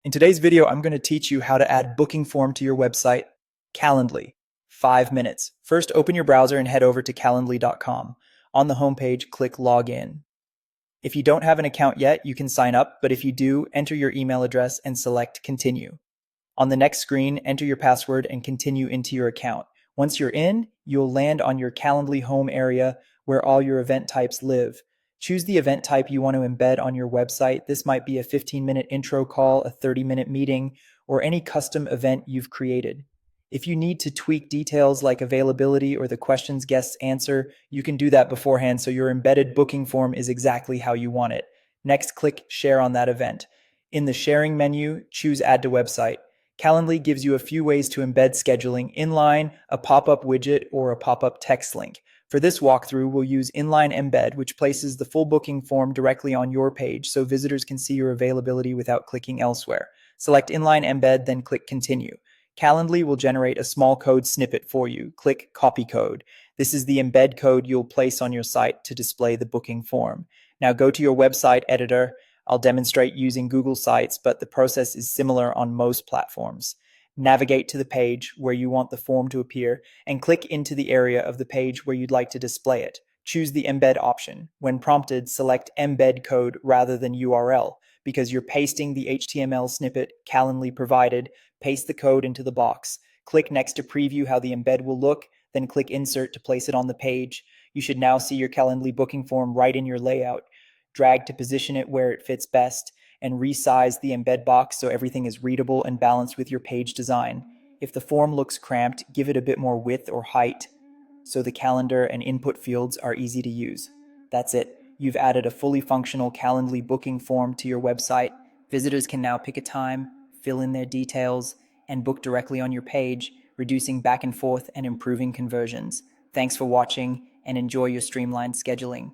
In today's video, I'm going to teach you how to add booking form to your website, Calendly. 5 minutes. First, open your browser and head over to calendly.com. On the homepage, click Login. If you don't have an account yet, you can sign up, but if you do, enter your email address and select Continue. On the next screen, enter your password and continue into your account. Once you're in, you'll land on your Calendly home area where all your event types live. Choose the event type you want to embed on your website. This might be a 15-minute intro call, a 30-minute meeting, or any custom event you've created. If you need to tweak details like availability or the questions guests answer, you can do that beforehand so your embedded booking form is exactly how you want it. Next, click Share on that event. In the Sharing menu, choose Add to Website. Calendly gives you a few ways to embed scheduling: inline, a pop-up widget, or a pop-up text link. For this walkthrough, we'll use inline embed, which places the full booking form directly on your page so visitors can see your availability without clicking elsewhere. Select inline embed, then click Continue. Calendly will generate a small code snippet for you. Click Copy Code. This is the embed code you'll place on your site to display the booking form. Now go to your website editor. I'll demonstrate using Google Sites, but the process is similar on most platforms. Navigate to the page where you want the form to appear and click into the area of the page where you'd like to display it. Choose the embed option. When prompted, select embed code rather than URL. Because you're pasting the HTML snippet Calendly provided, paste the code into the box. Click next to preview how the embed will look, then click insert to place it on the page. You should now see your Calendly booking form right in your layout. Drag to position it where it fits best, and resize the embed box so everything is readable and balanced with your page design. If the form looks cramped, give it a bit more width or height so the calendar and input fields are easy to use. That's it. You've added a fully functional Calendly booking form to your website. Visitors can now pick a time, fill in their details, and book directly on your page, reducing back and forth and improving conversions. Thanks for watching, and enjoy your streamlined scheduling.